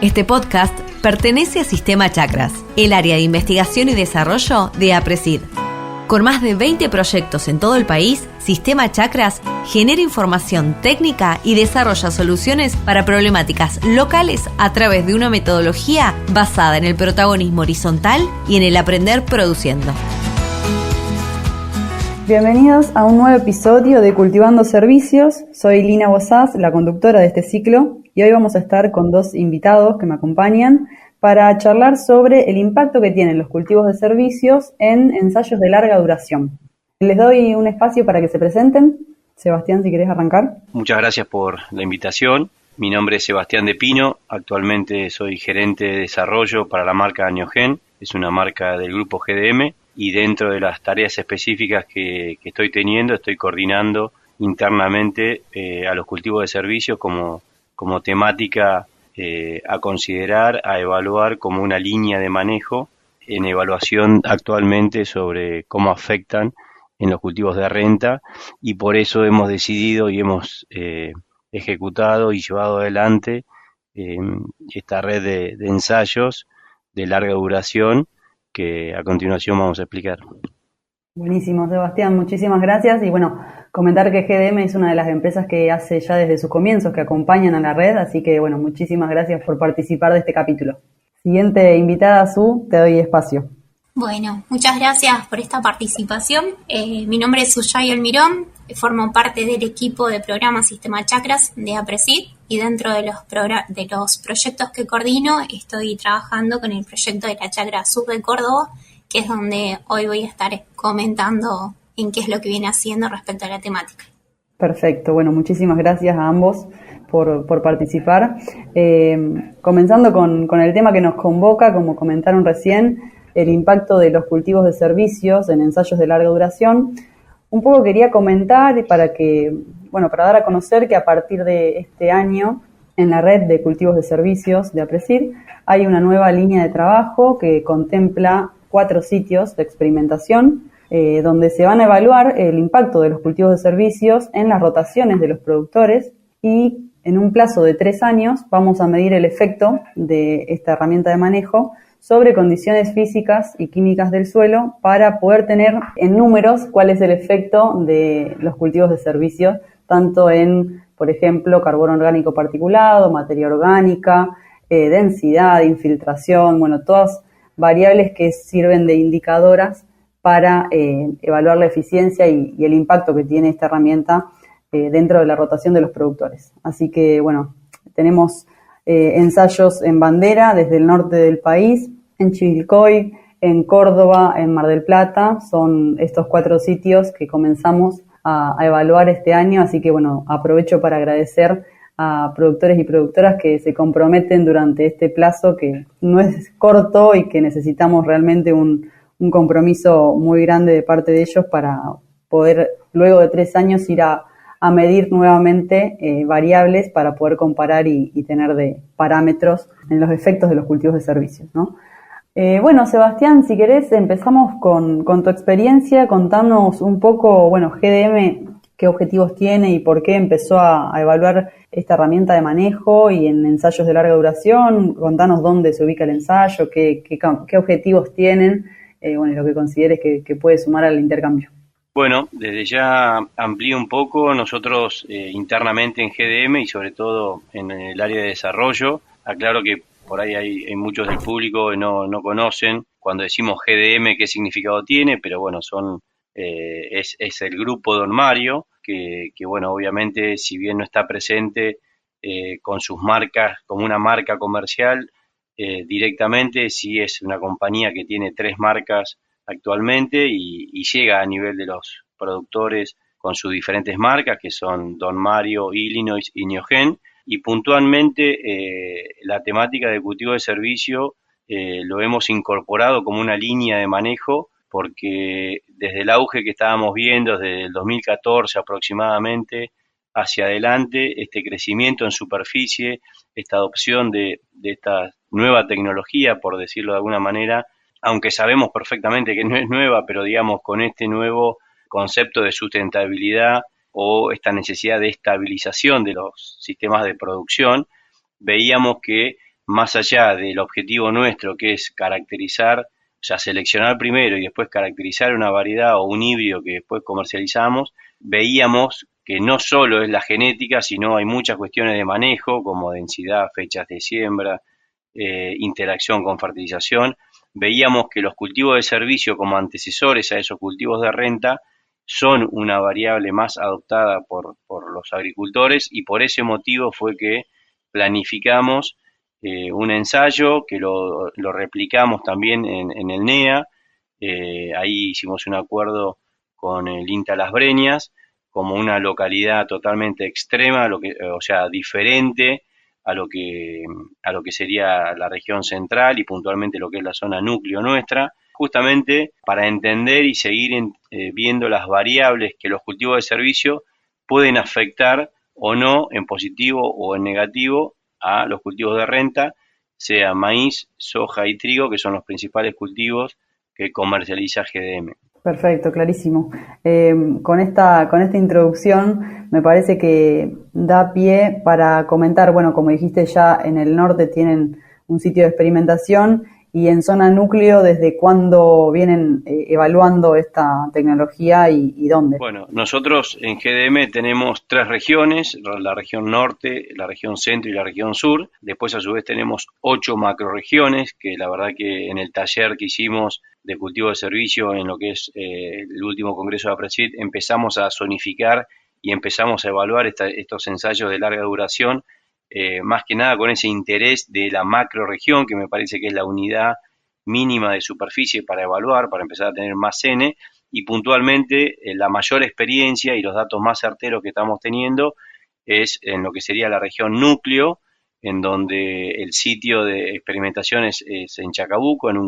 Este podcast pertenece a Sistema Chakras, el área de investigación y desarrollo de APRESID. Con más de 20 proyectos en todo el país, Sistema Chakras genera información técnica y desarrolla soluciones para problemáticas locales a través de una metodología basada en el protagonismo horizontal y en el aprender produciendo. Bienvenidos a un nuevo episodio de Cultivando Servicios. Soy Lina Bozás, la conductora de este ciclo, y hoy vamos a estar con dos invitados que me acompañan para charlar sobre el impacto que tienen los cultivos de servicios en ensayos de larga duración. Les doy un espacio para que se presenten. Sebastián, si querés arrancar. Muchas gracias por la invitación. Mi nombre es Sebastián de Pino. Actualmente soy gerente de desarrollo para la marca Neogen. Es una marca del grupo GDM. Y dentro de las tareas específicas que estoy teniendo, estoy coordinando internamente a los cultivos de servicios como temática a considerar, a evaluar como una línea de manejo en evaluación actualmente sobre cómo afectan en los cultivos de renta, y por eso hemos decidido y hemos ejecutado y llevado adelante esta red de ensayos de larga duración que a continuación vamos a explicar. Buenísimo, Sebastián, muchísimas gracias. Y bueno, comentar que GDM es una de las empresas que hace ya desde sus comienzos, que acompañan a la red, así que bueno, muchísimas gracias por participar de este capítulo. Siguiente invitada, Su, te doy espacio. Bueno, muchas gracias por esta participación. Mi nombre es Suyay Almirón, formo parte del equipo de programa Sistema Chakras de APRESID, y dentro de los proyectos que coordino estoy trabajando con el proyecto de la Chacra Sur de Córdoba, que es donde hoy voy a estar comentando en qué es lo que viene haciendo respecto a la temática. Perfecto, bueno, muchísimas gracias a ambos por participar. Comenzando con el tema que nos convoca, como comentaron recién, el impacto de los cultivos de servicios en ensayos de larga duración. Un poco quería comentar para dar a conocer que a partir de este año, en la red de cultivos de servicios de APRESID, hay una nueva línea de trabajo que contempla 4 sitios de experimentación, donde se van a evaluar el impacto de los cultivos de servicios en las rotaciones de los productores, y en un plazo de 3 años vamos a medir el efecto de esta herramienta de manejo sobre condiciones físicas y químicas del suelo para poder tener en números cuál es el efecto de los cultivos de servicios, tanto en, por ejemplo, carbono orgánico particulado, materia orgánica, densidad, infiltración, todas variables que sirven de indicadoras para evaluar la eficiencia y el impacto que tiene esta herramienta dentro de la rotación de los productores. Así que, tenemos ensayos en bandera desde el norte del país, en Chivilcoy, en Córdoba, en Mar del Plata. Son estos 4 sitios que comenzamos a evaluar este año, así que aprovecho para agradecer a productores y productoras que se comprometen durante este plazo, que no es corto y que necesitamos realmente un compromiso muy grande de parte de ellos para poder, luego de 3 años, ir a medir nuevamente variables para poder comparar y tener de parámetros en los efectos de los cultivos de servicios, ¿no? Sebastián, si querés, empezamos con tu experiencia. Contanos un poco, GDM, qué objetivos tiene y por qué empezó a evaluar esta herramienta de manejo y en ensayos de larga duración. Contanos dónde se ubica el ensayo, qué objetivos tienen, y lo que consideres que puede sumar al intercambio. Bueno, desde ya amplío un poco. Nosotros internamente en GDM y sobre todo en el área de desarrollo, aclaro que por ahí hay muchos del público que no conocen cuando decimos GDM qué significado tiene, pero es el grupo Don Mario, que obviamente, si bien no está presente con sus marcas como una marca comercial directamente, sí es una compañía que tiene 3 marcas actualmente y llega a nivel de los productores con sus diferentes marcas, que son Don Mario, Illinois y Neogen. Y puntualmente la temática de cultivo de servicio lo hemos incorporado como una línea de manejo, porque desde el auge que estábamos viendo desde el 2014 aproximadamente hacia adelante, este crecimiento en superficie, esta adopción de esta nueva tecnología, por decirlo de alguna manera, aunque sabemos perfectamente que no es nueva, pero digamos con este nuevo concepto de sustentabilidad o esta necesidad de estabilización de los sistemas de producción, veíamos que más allá del objetivo nuestro, que es caracterizar, o sea, seleccionar primero y después caracterizar una variedad o un híbrido que después comercializamos, veíamos que no solo es la genética, sino hay muchas cuestiones de manejo, como densidad, fechas de siembra, interacción con fertilización. Veíamos que los cultivos de servicio como antecesores a esos cultivos de renta son una variable más adoptada por los agricultores, y por ese motivo fue que planificamos un ensayo que lo replicamos también en el NEA. Ahí hicimos un acuerdo con el INTA Las Breñas como una localidad totalmente extrema, o sea, diferente a lo que sería la región central y puntualmente lo que es la zona núcleo nuestra, justamente para entender y seguir viendo las variables que los cultivos de servicio pueden afectar o no en positivo o en negativo a los cultivos de renta, sea maíz, soja y trigo, que son los principales cultivos que comercializa GDM. Perfecto, clarísimo. Con esta introducción me parece que da pie para comentar, bueno, como dijiste ya en el norte tienen un sitio de experimentación, y en zona núcleo, ¿desde cuándo vienen evaluando esta tecnología y dónde? Bueno, nosotros en GDM tenemos 3 regiones, la región norte, la región centro y la región sur. Después a su vez tenemos 8 macroregiones, que la verdad que en el taller que hicimos de cultivo de servicio en lo que es el último congreso de APRESID empezamos a zonificar y empezamos a evaluar estos ensayos de larga duración, más que nada con ese interés de la macroregión, que me parece que es la unidad mínima de superficie para evaluar, para empezar a tener más N, y puntualmente la mayor experiencia y los datos más certeros que estamos teniendo es en lo que sería la región núcleo, en donde el sitio de experimentación es en Chacabuco, en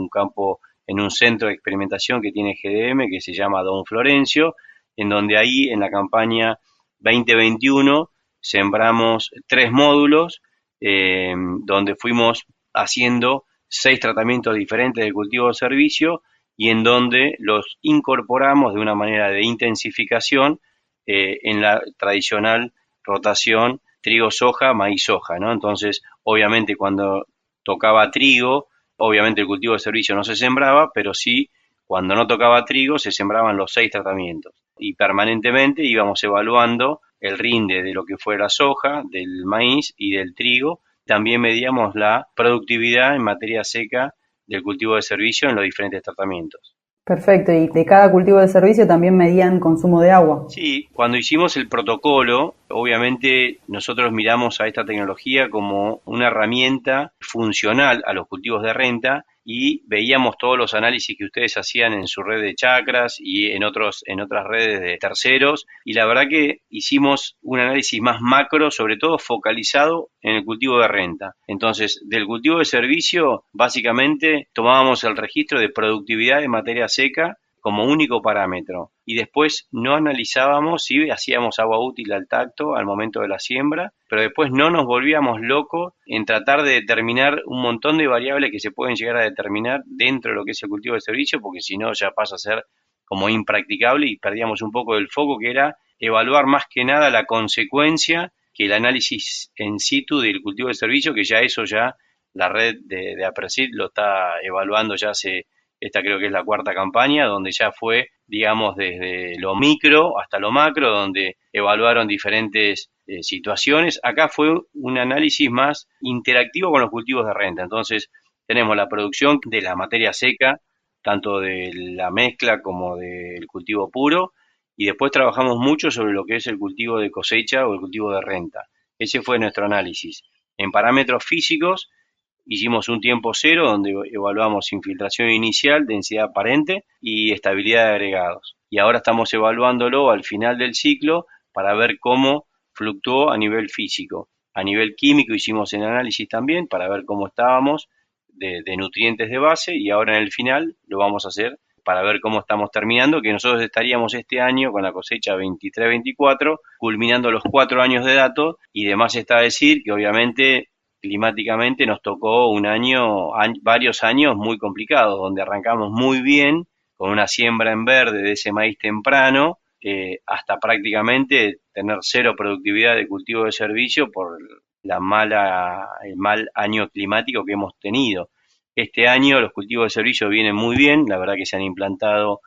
un centro de experimentación que tiene GDM, que se llama Don Florencio, en donde ahí en la campaña 2021 sembramos 3 módulos, donde fuimos haciendo 6 tratamientos diferentes de cultivo de servicio, y en donde los incorporamos de una manera de intensificación en la tradicional rotación trigo-soja, maíz-soja, ¿no? Entonces, obviamente cuando tocaba trigo, obviamente el cultivo de servicio no se sembraba, pero sí, cuando no tocaba trigo, se sembraban los 6 tratamientos. Y permanentemente íbamos evaluando el rinde de lo que fue la soja, del maíz y del trigo. También medíamos la productividad en materia seca del cultivo de servicio en los diferentes tratamientos. Perfecto, y de cada cultivo de servicio también medían consumo de agua. Sí, cuando hicimos el protocolo, obviamente nosotros miramos a esta tecnología como una herramienta funcional a los cultivos de renta, y veíamos todos los análisis que ustedes hacían en su red de chacras y en otras redes de terceros, y la verdad que hicimos un análisis más macro, sobre todo focalizado en el cultivo de renta. Entonces, del cultivo de servicio, básicamente tomábamos el registro de productividad en materia seca como único parámetro, y después no analizábamos si hacíamos agua útil al tacto al momento de la siembra, pero después no nos volvíamos locos en tratar de determinar un montón de variables que se pueden llegar a determinar dentro de lo que es el cultivo de servicio, porque si no ya pasa a ser como impracticable y perdíamos un poco del foco, que era evaluar más que nada la consecuencia que el análisis en situ del cultivo de servicio, que ya la red de APRESID lo está evaluando ya esta creo que es la 4ª campaña, donde ya fue, digamos, desde lo micro hasta lo macro, donde evaluaron diferentes situaciones. Acá fue un análisis más interactivo con los cultivos de renta. Entonces, tenemos la producción de la materia seca, tanto de la mezcla como del cultivo puro, y después trabajamos mucho sobre lo que es el cultivo de cosecha o el cultivo de renta. Ese fue nuestro análisis. En parámetros físicos, hicimos un tiempo cero donde evaluamos infiltración inicial, densidad aparente y estabilidad de agregados. Y ahora estamos evaluándolo al final del ciclo para ver cómo fluctuó a nivel físico. A nivel químico hicimos el análisis también para ver cómo estábamos de nutrientes de base, y ahora en el final lo vamos a hacer para ver cómo estamos terminando, que nosotros estaríamos este año con la cosecha 23-24, culminando los 4 años de datos, y demás está decir que obviamente climáticamente nos tocó varios años muy complicados, donde arrancamos muy bien con una siembra en verde de ese maíz temprano, hasta prácticamente tener 0 productividad de cultivo de servicio por el mal año climático que hemos tenido. Este año los cultivos de servicio vienen muy bien, la verdad que se han implantado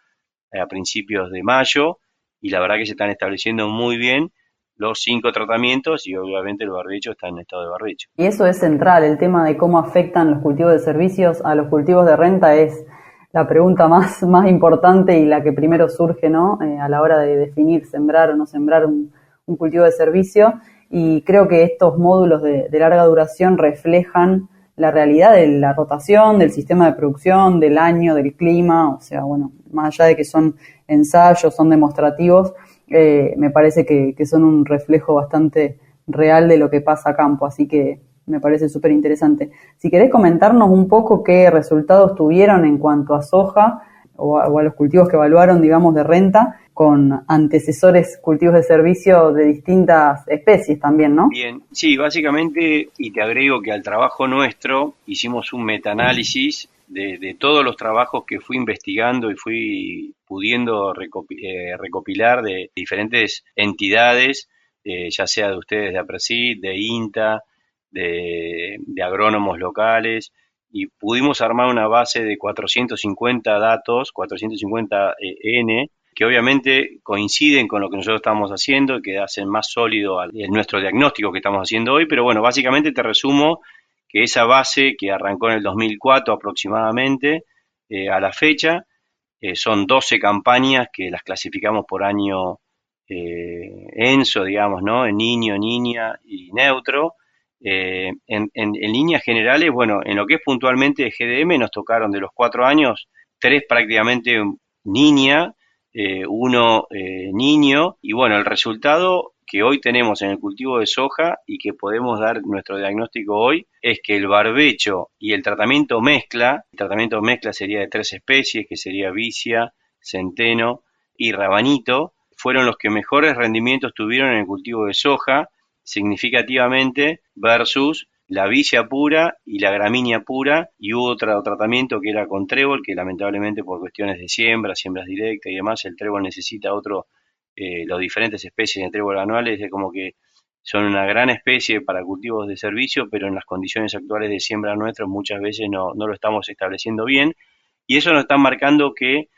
a principios de mayo y la verdad que se están estableciendo muy bien los 5 tratamientos y obviamente el barbecho está en estado de barbecho. Y eso es central, el tema de cómo afectan los cultivos de servicios a los cultivos de renta es la pregunta más importante y la que primero surge, ¿no? A la hora de definir sembrar o no sembrar un cultivo de servicio, y creo que estos módulos de larga duración reflejan la realidad de la rotación, del sistema de producción, del año, del clima, o sea, bueno, más allá de que son ensayos, son demostrativos, me parece que son un reflejo bastante real de lo que pasa a campo, así que me parece súper interesante. Si querés comentarnos un poco qué resultados tuvieron en cuanto a soja o a los cultivos que evaluaron, digamos, de renta, con antecesores cultivos de servicio de distintas especies también, ¿no? Bien, sí, básicamente, y te agrego que al trabajo nuestro hicimos un metaanálisis de todos los trabajos que fui investigando y fui pudiendo recopilar de diferentes entidades, ya sea de ustedes de APRESID, de INTA, de agrónomos locales, y pudimos armar una base de 450 datos, 450 N, que obviamente coinciden con lo que nosotros estamos haciendo y que hacen más sólido nuestro diagnóstico que estamos haciendo hoy, pero bueno, básicamente te resumo que esa base que arrancó en el 2004 aproximadamente a la fecha, son 12 campañas que las clasificamos por año ENSO, digamos, ¿no? En niño, niña y neutro. En líneas generales, bueno, en lo que es puntualmente de GDM nos tocaron de los 4 años, 3 prácticamente niña, 1 niño, y bueno, el resultado que hoy tenemos en el cultivo de soja y que podemos dar nuestro diagnóstico hoy es que el barbecho y el tratamiento mezcla sería de 3 especies, que sería vicia, centeno y rabanito, fueron los que mejores rendimientos tuvieron en el cultivo de soja significativamente versus la vicia pura y la gramínea pura, y hubo otro tratamiento que era con trébol, que lamentablemente por cuestiones de siembras directas y demás, el trébol necesita los diferentes especies de trébol anuales, es como que son una gran especie para cultivos de servicio, pero en las condiciones actuales de siembra nuestras muchas veces no lo estamos estableciendo bien, y eso nos está marcando que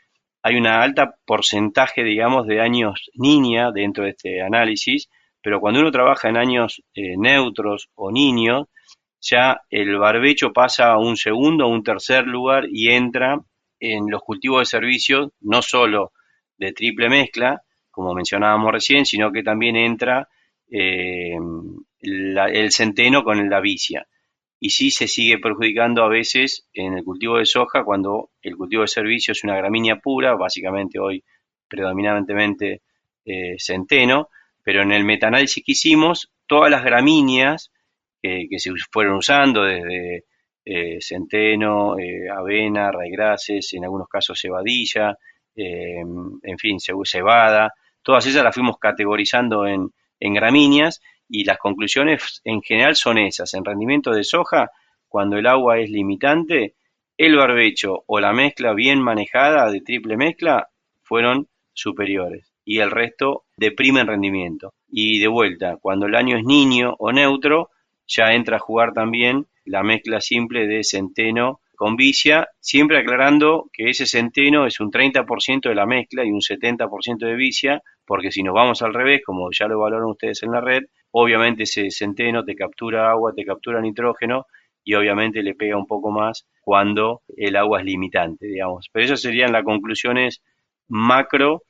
hay una alta porcentaje, digamos, de años niña dentro de este análisis, pero cuando uno trabaja en años neutros o niños, ya el barbecho pasa a un segundo o un tercer lugar y entra en los cultivos de servicio, no solo de triple mezcla, como mencionábamos recién, sino que también entra el centeno con la vicia. Y sí se sigue perjudicando a veces en el cultivo de soja cuando el cultivo de servicio es una gramínea pura, básicamente hoy predominantemente centeno, pero en el metaanálisis que hicimos, todas las gramíneas que se fueron usando desde centeno, avena, raigrases, en algunos casos cebadilla, en fin, cebada, todas esas las fuimos categorizando en gramíneas y las conclusiones en general son esas. En rendimiento de soja, cuando el agua es limitante, el barbecho o la mezcla bien manejada de triple mezcla fueron superiores y el resto deprimen rendimiento. Y de vuelta, cuando el año es niño o neutro, ya entra a jugar también la mezcla simple de centeno con vicia, siempre aclarando que ese centeno es un 30% de la mezcla y un 70% de vicia, porque si nos vamos al revés, como ya lo valoran ustedes en la red, obviamente ese centeno te captura agua, te captura nitrógeno y obviamente le pega un poco más cuando el agua es limitante, digamos. Pero esas serían las conclusiones macro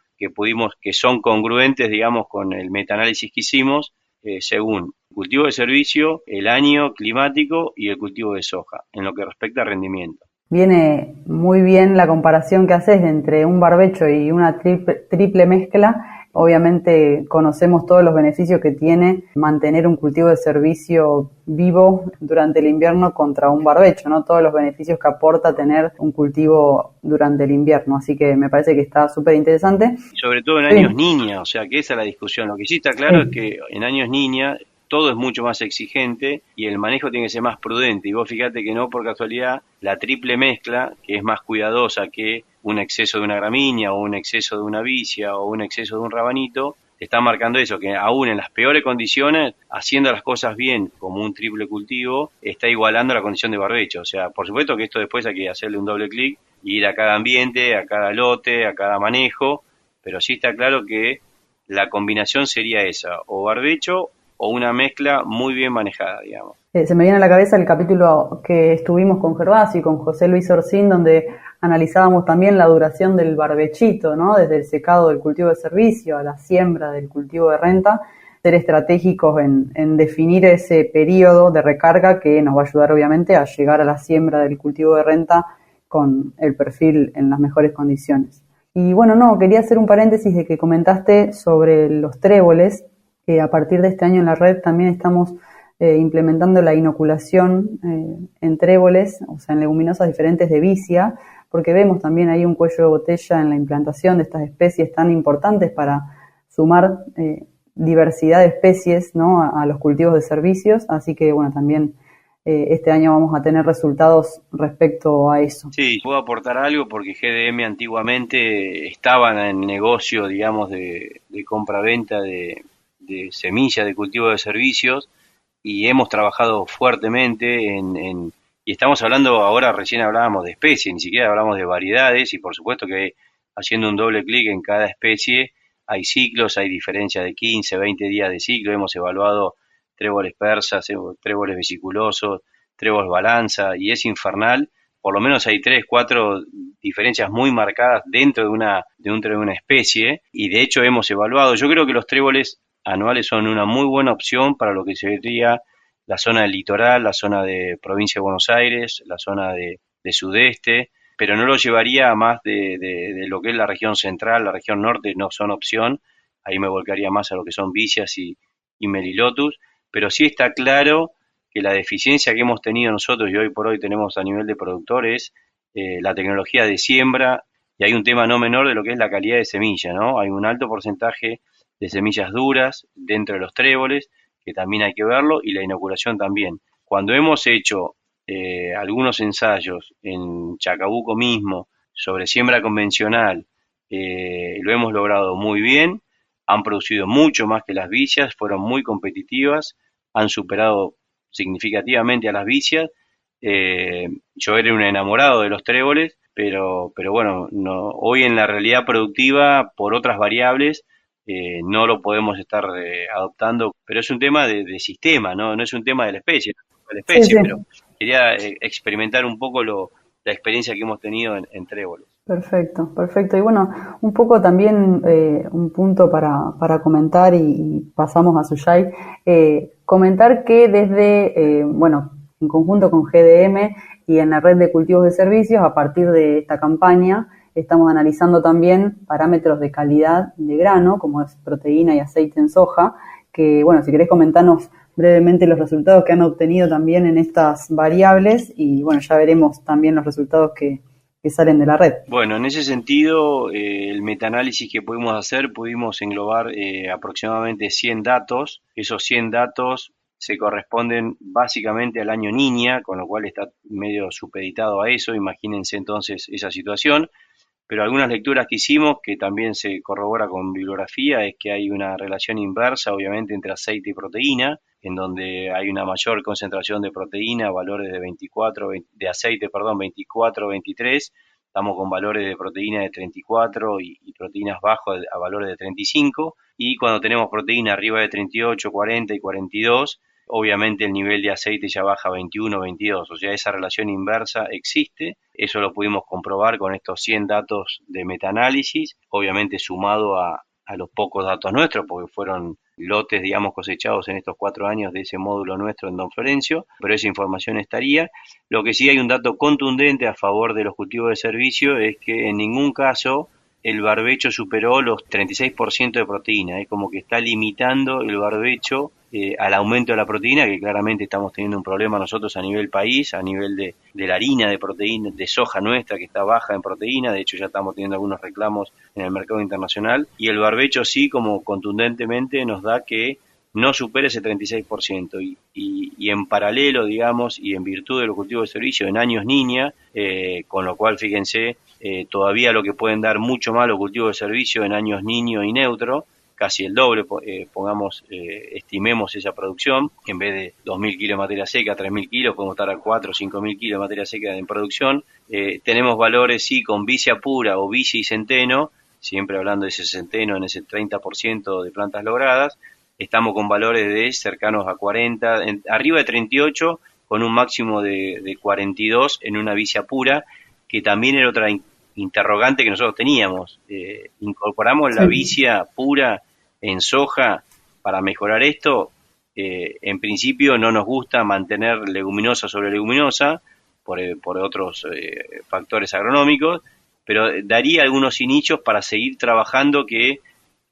que son congruentes, digamos, con el metaanálisis que hicimos, según el cultivo de servicio, el año climático y el cultivo de soja, en lo que respecta a rendimiento. Viene muy bien la comparación que haces entre un barbecho y una triple mezcla. Obviamente conocemos todos los beneficios que tiene mantener un cultivo de servicio vivo durante el invierno contra un barbecho, ¿no? Todos los beneficios que aporta tener un cultivo durante el invierno, así que me parece que está súper interesante. Sobre todo en años niña, o sea que esa es la discusión. Lo que sí está claro es que en años niña todo es mucho más exigente y el manejo tiene que ser más prudente. Y vos fíjate que no por casualidad la triple mezcla, que es más cuidadosa que un exceso de una gramínea o un exceso de una vicia o un exceso de un rabanito, está marcando eso, que aún en las peores condiciones, haciendo las cosas bien como un triple cultivo, está igualando la condición de barbecho. O sea, por supuesto que esto después hay que hacerle un doble clic y ir a cada ambiente, a cada lote, a cada manejo, pero sí está claro que la combinación sería esa, o barbecho o una mezcla muy bien manejada, digamos. Se me viene a la cabeza el capítulo que estuvimos con Gervasio y con José Luis Orsín, donde analizábamos también la duración del barbechito, ¿no? Desde el secado del cultivo de servicio a la siembra del cultivo de renta, ser estratégicos en definir ese periodo de recarga que nos va a ayudar obviamente a llegar a la siembra del cultivo de renta con el perfil en las mejores condiciones. Y bueno, quería hacer un paréntesis de que comentaste sobre los tréboles, que a partir de este año en la red también estamos implementando la inoculación en tréboles, o sea, en leguminosas diferentes de vicia, porque vemos también ahí un cuello de botella en la implantación de estas especies tan importantes para sumar diversidad de especies, ¿no?, a los cultivos de servicios, así que bueno, también este año vamos a tener resultados respecto a eso. Sí, puedo aportar algo porque GDM antiguamente estaba en negocio, digamos, de compra-venta de semillas de cultivo de servicios, y hemos trabajado fuertemente y estamos hablando ahora, recién hablábamos de especies, ni siquiera hablamos de variedades, y por supuesto que haciendo un doble clic en cada especie hay ciclos, hay diferencias de 15, 20 días de ciclo. Hemos evaluado tréboles persas, tréboles vesiculosos, tréboles balanza, y es infernal. Por lo menos hay 3, 4 diferencias muy marcadas dentro de una especie, y de hecho hemos evaluado. Yo creo que los tréboles anuales son una muy buena opción para lo que sería la zona del litoral, la zona de provincia de Buenos Aires, la zona de sudeste, pero no lo llevaría a más de lo que es la región central, la región norte no son opción. Ahí me volcaría más a lo que son vicias y melilotus, pero sí está claro que la deficiencia que hemos tenido nosotros, y hoy por hoy tenemos a nivel de productores, la tecnología de siembra, y hay un tema no menor de lo que es la calidad de semilla, ¿no? Hay un alto porcentaje de semillas duras dentro de los tréboles, que también hay que verlo, y la inoculación también. Cuando hemos hecho algunos ensayos en Chacabuco mismo sobre siembra convencional, lo hemos logrado muy bien, han producido mucho más que las vicias, fueron muy competitivas, han superado significativamente a las vicias. Yo era un enamorado de los tréboles, pero bueno, hoy en la realidad productiva, por otras variables, no lo podemos estar adoptando, pero es un tema de sistema, no es un tema de la especie, Sí. Pero quería experimentar un poco la experiencia que hemos tenido en tréboles. Perfecto. Y bueno, un poco también un punto para comentar y pasamos a Suyay, comentar que desde, en conjunto con GDM y en la red de cultivos de servicios, a partir de esta campaña, estamos analizando también parámetros de calidad de grano, como es proteína y aceite en soja, que bueno, si querés comentarnos brevemente los resultados que han obtenido también en estas variables, y bueno, ya veremos también los resultados que salen de la red. Bueno, en ese sentido, el metaanálisis que pudimos englobar aproximadamente 100 datos. Esos 100 datos se corresponden básicamente al año Niña, con lo cual está medio supeditado a eso. Imagínense entonces esa situación. Pero algunas lecturas que hicimos, que también se corrobora con bibliografía, es que hay una relación inversa, obviamente, entre aceite y proteína, en donde hay una mayor concentración de proteína, valores de 24, de aceite, 24, 23, estamos con valores de proteína de 34 y proteínas bajos a valores de 35, y cuando tenemos proteína arriba de 38, 40 y 42, obviamente el nivel de aceite ya baja a 21, 22, o sea, esa relación inversa existe. Eso lo pudimos comprobar con estos 100 datos de metaanálisis, obviamente sumado a los pocos datos nuestros, porque fueron lotes, digamos, cosechados en estos 4 años de ese módulo nuestro en Don Florencio, pero esa información estaría. Lo que sí hay un dato contundente a favor de los cultivos de servicio es que en ningún caso el barbecho superó los 36% de proteína, es como que está limitando el barbecho al aumento de la proteína, que claramente estamos teniendo un problema nosotros a nivel país, a nivel de la harina de proteína, de soja nuestra, que está baja en proteína. De hecho ya estamos teniendo algunos reclamos en el mercado internacional, y el barbecho sí, como contundentemente nos da que no supere ese 36%, y en paralelo, digamos, y en virtud de los cultivos de servicio en años Niña, con lo cual fíjense, todavía lo que pueden dar mucho más los cultivos de servicio en años Niño y neutro, casi el doble, estimemos esa producción, en vez de 2.000 kilos de materia seca, 3.000 kilos, podemos estar a 4 o 5.000 kilos de materia seca en producción. Tenemos valores, sí, con vicia pura o vicia y centeno, siempre hablando de ese centeno en ese 30% de plantas logradas. Estamos con valores de cercanos a 40, arriba de 38, con un máximo de 42 en una vicia pura, que también era otra interrogante que nosotros teníamos. Incorporamos la vicia pura en soja para mejorar esto. En principio no nos gusta mantener leguminosa sobre leguminosa por otros factores agronómicos, pero daría algunos inicios para seguir trabajando, que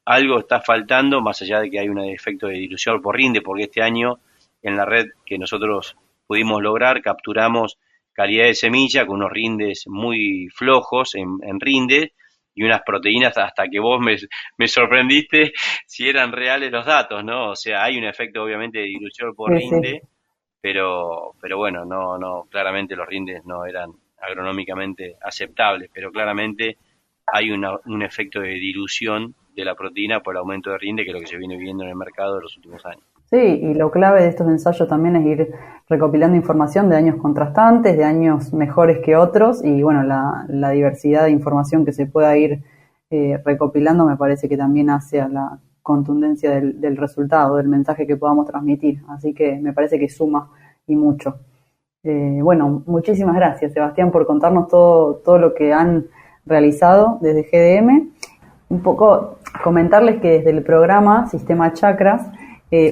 algo está faltando, más allá de que hay un efecto de dilución por rinde, porque este año en la red que nosotros pudimos lograr capturamos calidad de semilla con unos rindes muy flojos en rinde y unas proteínas, hasta que vos me sorprendiste si eran reales los datos, ¿no? O sea, hay un efecto obviamente de dilución por rinde, pero bueno, no, claramente los rindes no eran agronómicamente aceptables, pero claramente hay un efecto de dilución de la proteína por el aumento de rinde, que es lo que se viene viendo en el mercado de los últimos años. Sí, y lo clave de estos ensayos también es ir recopilando información de años contrastantes, de años mejores que otros, y bueno, la diversidad de información que se pueda ir recopilando me parece que también hace a la contundencia del resultado, del mensaje que podamos transmitir. Así que me parece que suma y mucho. Bueno, muchísimas gracias, Sebastián, por contarnos todo lo que han realizado desde GDM. Un poco comentarles que desde el programa Sistema Chakras,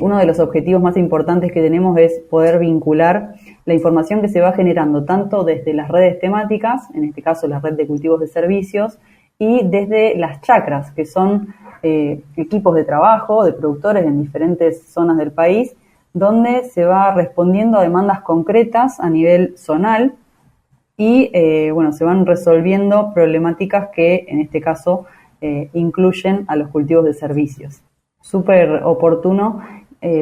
uno de los objetivos más importantes que tenemos es poder vincular la información que se va generando tanto desde las redes temáticas, en este caso la red de cultivos de servicios, y desde las chacras, que son equipos de trabajo de productores en diferentes zonas del país, donde se va respondiendo a demandas concretas a nivel zonal y se van resolviendo problemáticas que en este caso incluyen a los cultivos de servicios. Súper oportuno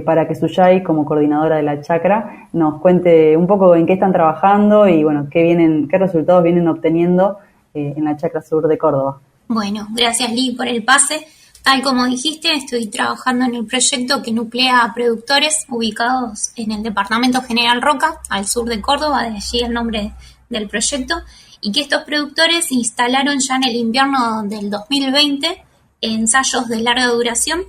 para que Suyay, como coordinadora de la chacra, nos cuente un poco en qué están trabajando y bueno, qué resultados vienen obteniendo en la chacra sur de Córdoba. Bueno, gracias Lee por el pase. Tal como dijiste, estoy trabajando en el proyecto que nuclea a productores ubicados en el departamento General Roca, al sur de Córdoba, de allí el nombre del proyecto, y que estos productores instalaron ya en el invierno del 2020 ensayos de larga duración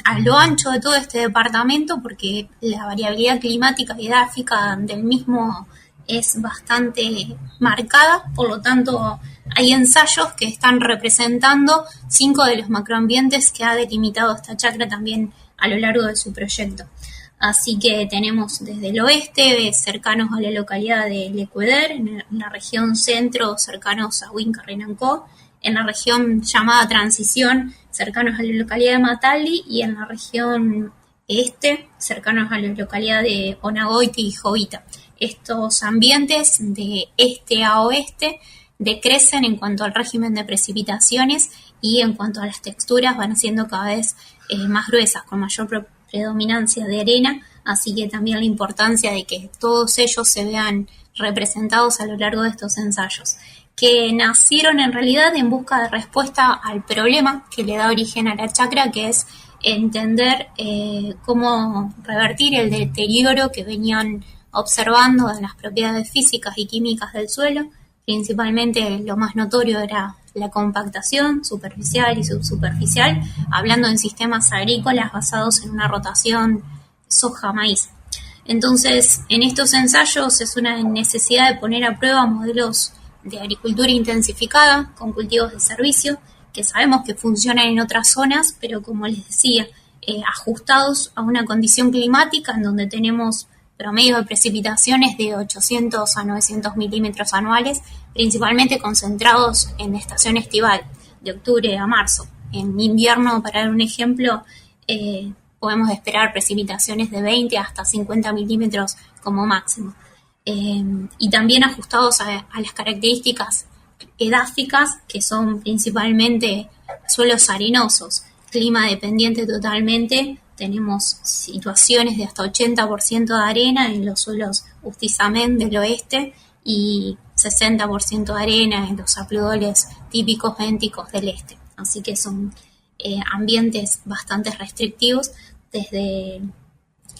a lo ancho de todo este departamento, porque la variabilidad climática y edáfica del mismo es bastante marcada, por lo tanto hay ensayos que están representando 5 de los macroambientes que ha delimitado esta chacra también a lo largo de su proyecto. Así que tenemos desde el oeste, cercanos a la localidad de Lecueder, en la región centro, cercanos a Huinca, Renancó, en la región llamada Transición, cercanos a la localidad de Matali, y en la región este, cercanos a la localidad de Onagoiti y Jovita. Estos ambientes de este a oeste decrecen en cuanto al régimen de precipitaciones y en cuanto a las texturas van siendo cada vez más gruesas, con mayor predominancia de arena, así que también la importancia de que todos ellos se vean representados a lo largo de estos ensayos, que nacieron en realidad en busca de respuesta al problema que le da origen a la chacra, que es entender cómo revertir el deterioro que venían observando en las propiedades físicas y químicas del suelo. Principalmente lo más notorio era la compactación superficial y subsuperficial, hablando en sistemas agrícolas basados en una rotación soja-maíz. Entonces, en estos ensayos es una necesidad de poner a prueba modelos de agricultura intensificada con cultivos de servicio, que sabemos que funcionan en otras zonas, pero como les decía, ajustados a una condición climática en donde tenemos promedio de precipitaciones de 800 a 900 milímetros anuales, principalmente concentrados en la estación estival, de octubre a marzo. En invierno, para dar un ejemplo, podemos esperar precipitaciones de 20 hasta 50 milímetros como máximo. Y también ajustados a las características edáficas, que son principalmente suelos arenosos, clima dependiente totalmente. Tenemos situaciones de hasta 80% de arena en los suelos Ustizamen del oeste y 60% de arena en los apludoles típicos bénticos del este. Así que son ambientes bastante restrictivos desde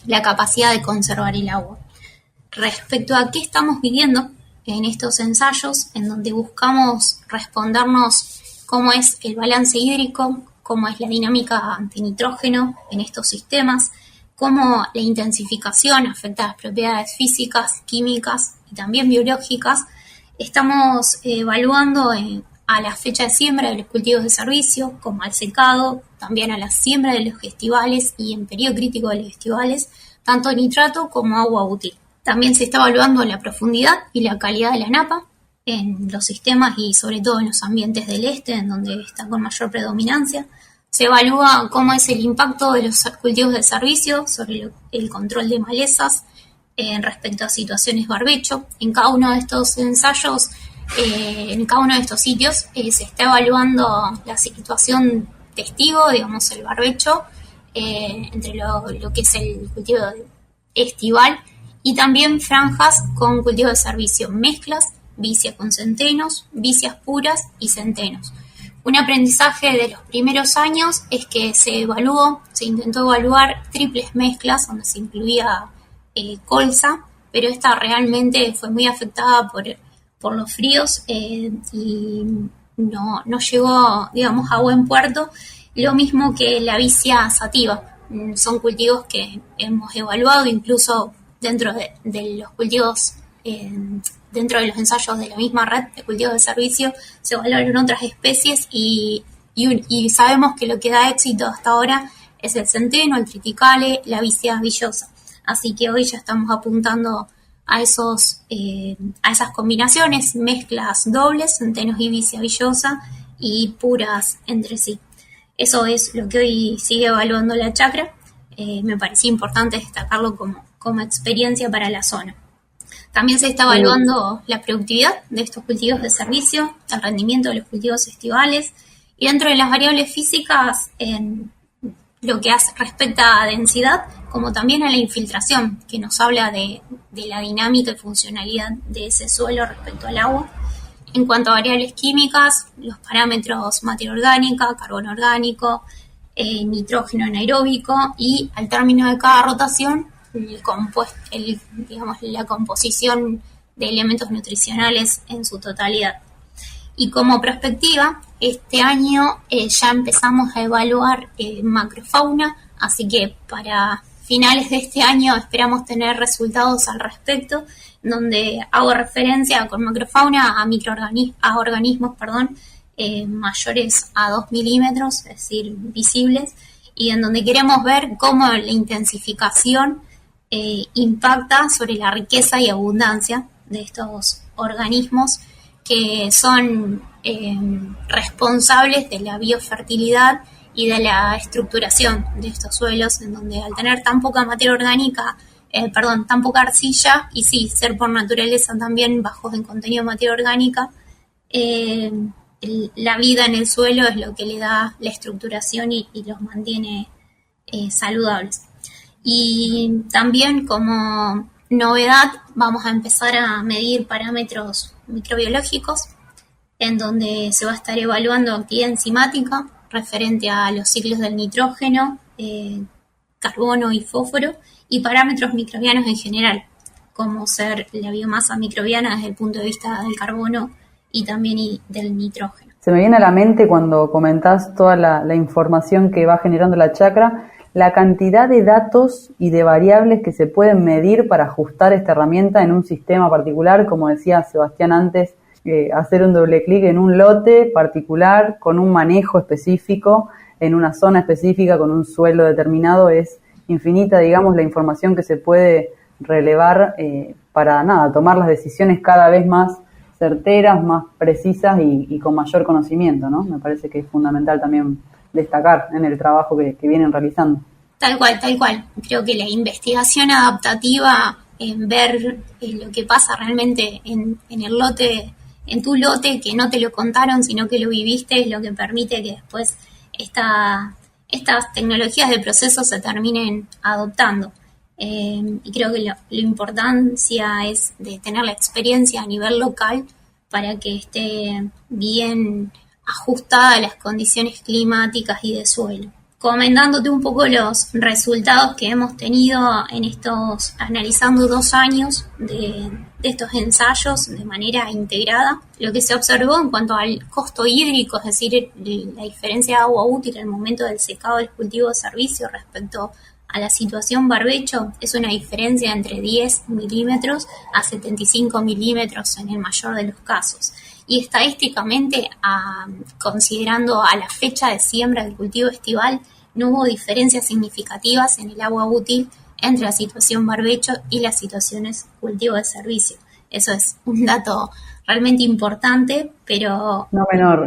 la capacidad de conservar el agua. Respecto a qué estamos viviendo en estos ensayos, en donde buscamos respondernos cómo es el balance hídrico, cómo es la dinámica de nitrógeno en estos sistemas, cómo la intensificación afecta a las propiedades físicas, químicas y también biológicas, estamos evaluando a la fecha de siembra de los cultivos de servicio, como al secado, también a la siembra de los estivales y en periodo crítico de los estivales, tanto nitrato como agua útil. También se está evaluando la profundidad y la calidad de la napa en los sistemas y sobre todo en los ambientes del este, en donde está con mayor predominancia. Se evalúa cómo es el impacto de los cultivos de servicio sobre el control de malezas respecto a situaciones barbecho. En cada uno de estos ensayos, en cada uno de estos sitios, se está evaluando la situación testigo, digamos el barbecho, entre lo que es el cultivo estival y también franjas con cultivo de servicio, mezclas, vicia con centenos, vicias puras y centenos. Un aprendizaje de los primeros años es que se intentó evaluar triples mezclas donde se incluía colza, pero esta realmente fue muy afectada por los fríos y no llegó, digamos, a buen puerto. Lo mismo que la vicia sativa. Son cultivos que hemos evaluado incluso dentro de los cultivos, dentro de los ensayos de la misma red de cultivos de servicio, se evaluaron otras especies y sabemos que lo que da éxito hasta ahora es el centeno, el triticale, la vicia villosa. Así que hoy ya estamos apuntando a esas combinaciones, mezclas dobles, centenos y vicia villosa y puras entre sí. Eso es lo que hoy sigue evaluando la chacra. Me parecía importante destacarlo como experiencia para la zona. También se está evaluando la productividad de estos cultivos de servicio, el rendimiento de los cultivos estivales y dentro de las variables físicas en lo que respecta a densidad, como también a la infiltración, que nos habla de la dinámica y funcionalidad de ese suelo respecto al agua. En cuanto a variables químicas, los parámetros materia orgánica, carbono orgánico, nitrógeno anaeróbico y al término de cada rotación, la composición de elementos nutricionales en su totalidad. Y como perspectiva, este año ya empezamos a evaluar macrofauna, así que para finales de este año esperamos tener resultados al respecto, donde hago referencia con macrofauna a organismos mayores a 2 milímetros, es decir, visibles, y en donde queremos ver cómo la intensificación impacta sobre la riqueza y abundancia de estos organismos que son responsables de la biofertilidad y de la estructuración de estos suelos, en donde al tener tan poca materia orgánica, tan poca arcilla, y sí, ser por naturaleza también bajos en contenido de materia orgánica, la vida en el suelo es lo que le da la estructuración y los mantiene saludables. Y también como novedad vamos a empezar a medir parámetros microbiológicos, en donde se va a estar evaluando actividad enzimática referente a los ciclos del nitrógeno, carbono y fósforo, y parámetros microbianos en general, como ser la biomasa microbiana desde el punto de vista del carbono y también del nitrógeno. Se me viene a la mente cuando comentás toda la información que va generando la chacra, la cantidad de datos y de variables que se pueden medir para ajustar esta herramienta en un sistema particular, como decía Sebastián antes, hacer un doble clic en un lote particular con un manejo específico, en una zona específica, con un suelo determinado, es infinita, digamos, la información que se puede relevar para tomar las decisiones cada vez más certeras, más precisas y con mayor conocimiento, ¿no? Me parece que es fundamental también destacar en el trabajo que vienen realizando. Tal cual. Creo que la investigación adaptativa en ver lo que pasa realmente en el lote, en tu lote, que no te lo contaron, sino que lo viviste, es lo que permite que después estas tecnologías de proceso se terminen adoptando. Y creo que la importancia es de tener la experiencia a nivel local para que esté bien ajustada a las condiciones climáticas y de suelo. Comentándote un poco los resultados que hemos tenido analizando 2 años de estos ensayos de manera integrada, lo que se observó en cuanto al costo hídrico, es decir, la diferencia de agua útil al momento del secado del cultivo de servicio respecto a la situación barbecho, es una diferencia entre 10 milímetros a 75 milímetros en el mayor de los casos. Y estadísticamente, considerando a la fecha de siembra del cultivo estival, no hubo diferencias significativas en el agua útil entre la situación barbecho y las situaciones cultivo de servicio. Eso es un dato realmente importante, pero... No menor.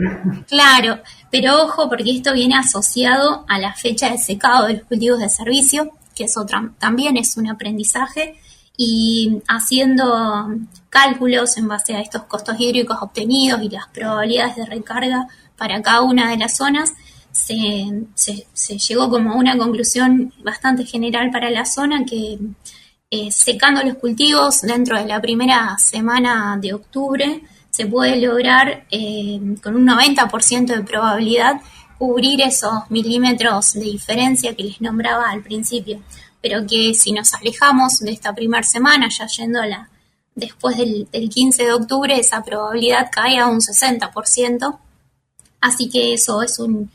Claro, pero ojo, porque esto viene asociado a la fecha de secado de los cultivos de servicio, que eso también es un aprendizaje, y haciendo cálculos en base a estos costos hídricos obtenidos y las probabilidades de recarga para cada una de las zonas, se llegó como a una conclusión bastante general para la zona que secando los cultivos dentro de la primera semana de octubre se puede lograr con un 90% de probabilidad cubrir esos milímetros de diferencia que les nombraba al principio, pero que si nos alejamos de esta primera semana, ya yendo después del 15 de octubre, esa probabilidad cae a un 60%, así que eso es un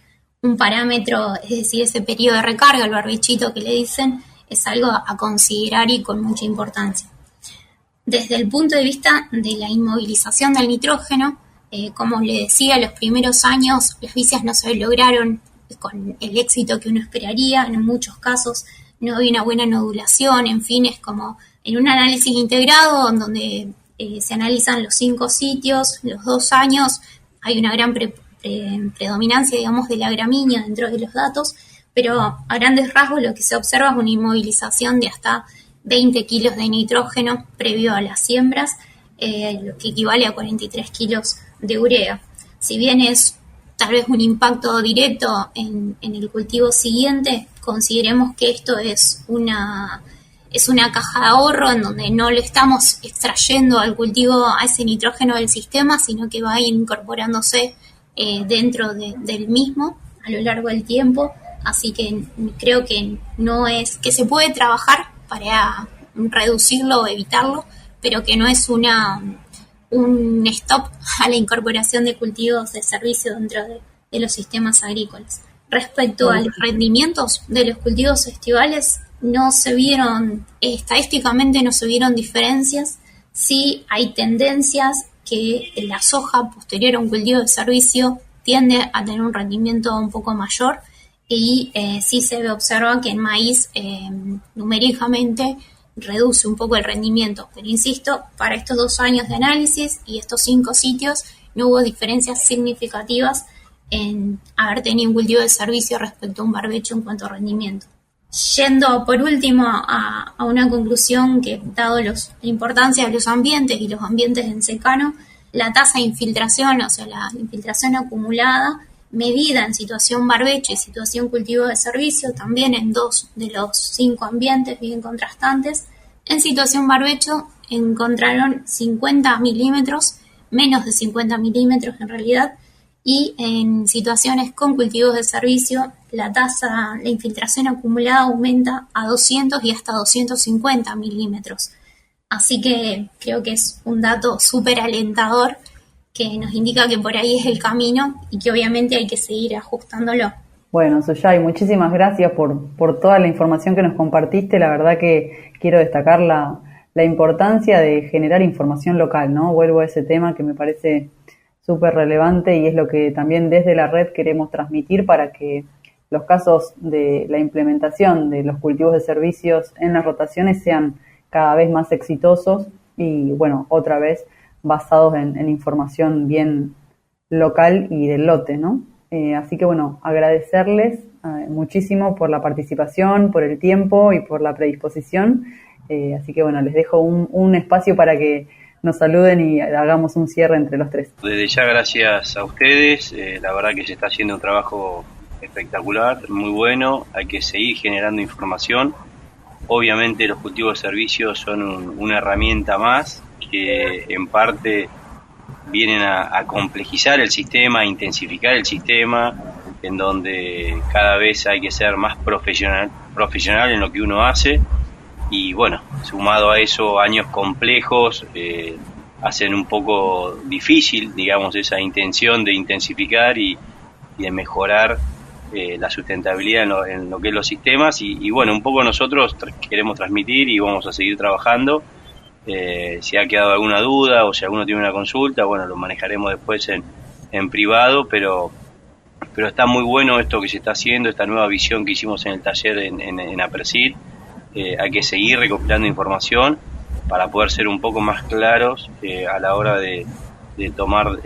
parámetro, es decir, ese periodo de recarga, el barbechito que le dicen, es algo a considerar y con mucha importancia. Desde el punto de vista de la inmovilización del nitrógeno, como le decía, los primeros años las vicias no se lograron con el éxito que uno esperaría, en muchos casos no había una buena nodulación, en fin, es como en un análisis integrado en donde se analizan los 5 sitios, los 2 años, hay una gran predominancia, digamos, de la gramínea dentro de los datos, pero a grandes rasgos lo que se observa es una inmovilización de hasta 20 kilos de nitrógeno previo a las siembras, lo que equivale a 43 kilos de urea. Si bien es tal vez un impacto directo en el cultivo siguiente, consideremos que esto es una caja de ahorro en donde no le estamos extrayendo al cultivo a ese nitrógeno del sistema, sino que va a ir incorporándose dentro del mismo a lo largo del tiempo, así que creo que no es que se puede trabajar para reducirlo o evitarlo, pero que no es un stop a la incorporación de cultivos de servicio dentro de los sistemas agrícolas. Respecto a los rendimientos de los cultivos estivales, estadísticamente no se vieron diferencias. Sí hay tendencias que la soja posterior a un cultivo de servicio tiende a tener un rendimiento un poco mayor y sí se observa que en maíz numéricamente reduce un poco el rendimiento, pero insisto, para estos 2 años de análisis y estos 5 sitios no hubo diferencias significativas en haber tenido un cultivo de servicio respecto a un barbecho en cuanto a rendimiento. Yendo por último a una conclusión que, dado la importancia de los ambientes y los ambientes en secano, la tasa de infiltración, o sea, la infiltración acumulada, medida en situación barbecho y situación cultivo de servicio, también en 2 de los 5 ambientes bien contrastantes. En situación barbecho encontraron 50 milímetros, menos de 50 milímetros en realidad, y en situaciones con cultivos de servicio la infiltración acumulada aumenta a 200 y hasta 250 milímetros. Así que creo que es un dato súper alentador que nos indica que por ahí es el camino y que obviamente hay que seguir ajustándolo. Bueno, Suyay, muchísimas gracias por toda la información que nos compartiste. La verdad que quiero destacar la importancia de generar información local, ¿no? Vuelvo a ese tema que me parece súper relevante y es lo que también desde la red queremos transmitir para que los casos de la implementación de los cultivos de servicios en las rotaciones sean cada vez más exitosos y, bueno, otra vez basados en información bien local y del lote, ¿no? Así que, bueno, agradecerles muchísimo por la participación, por el tiempo y por la predisposición. Así que, bueno, les dejo un espacio para que nos saluden y hagamos un cierre entre los 3. Desde ya, gracias a ustedes. La verdad que se está haciendo un trabajo espectacular, muy bueno. Hay que seguir generando información. Obviamente los cultivos de servicio son una herramienta más que en parte vienen a complejizar el sistema, a intensificar el sistema, en donde cada vez hay que ser más profesional en lo que uno hace, y bueno, sumado a eso, años complejos hacen un poco difícil, digamos, esa intención de intensificar y de mejorar la sustentabilidad en lo que es los sistemas, y bueno, un poco nosotros queremos transmitir y vamos a seguir trabajando. Si ha quedado alguna duda o si alguno tiene una consulta, bueno, lo manejaremos después en privado, pero está muy bueno esto que se está haciendo, esta nueva visión que hicimos en el taller en APRESID. Hay que seguir recopilando información para poder ser un poco más claros a la hora de tomar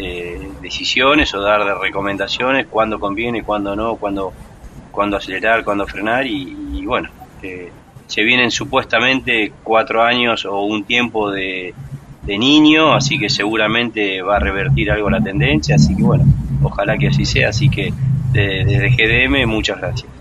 decisiones o dar recomendaciones, cuándo conviene, cuándo no, cuándo acelerar, cuándo frenar, y bueno, se vienen supuestamente 4 años o un tiempo de niño, así que seguramente va a revertir algo la tendencia, así que bueno, ojalá que así sea. Así que desde GDM, muchas gracias.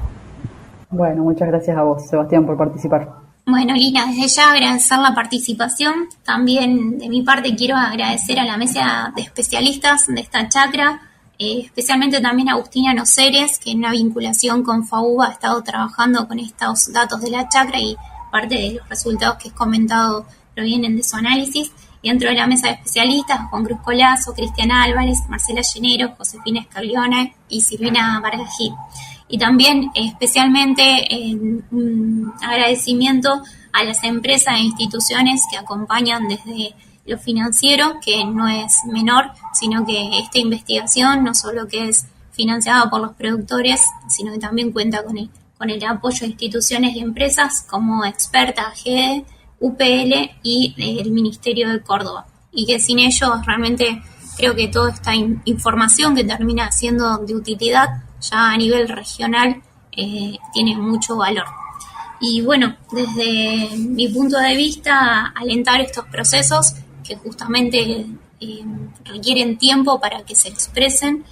Bueno, muchas gracias a vos, Sebastián, por participar. Bueno, Lina, desde ya agradecer la participación. También de mi parte quiero agradecer a la mesa de especialistas de esta chacra, especialmente también a Agustina Noceres, que en una vinculación con FAUBA ha estado trabajando con estos datos de la chacra, y parte de los resultados que he comentado provienen de su análisis. Y dentro de la mesa de especialistas, Juan Cruz Colazo, Cristian Álvarez, Marcela Llenero, Josefina Escaglione y Silvina Vargas Gil. Y también especialmente un agradecimiento a las empresas e instituciones que acompañan desde lo financiero, que no es menor, sino que esta investigación no solo que es financiada por los productores, sino que también cuenta con el apoyo de instituciones y empresas como Experta, GEDE, UPL y el Ministerio de Córdoba. Y que sin ellos realmente creo que toda esta información que termina siendo de utilidad ya a nivel regional tiene mucho valor. Y bueno, desde mi punto de vista, alentar estos procesos que justamente requieren tiempo para que se expresen,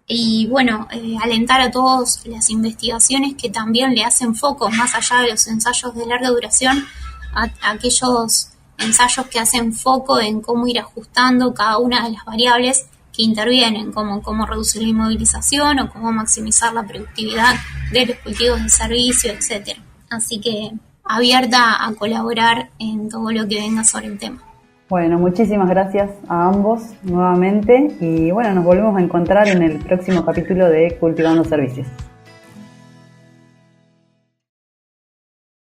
y bueno, alentar a todas las investigaciones que también le hacen foco, más allá de los ensayos de larga duración, a aquellos ensayos que hacen foco en cómo ir ajustando cada una de las variables que intervienen, como cómo reducir la inmovilización o cómo maximizar la productividad de los cultivos de servicio, etcétera. Así que abierta a colaborar en todo lo que venga sobre el tema. Bueno, muchísimas gracias a ambos nuevamente, y bueno, nos volvemos a encontrar en el próximo capítulo de Cultivando Servicios.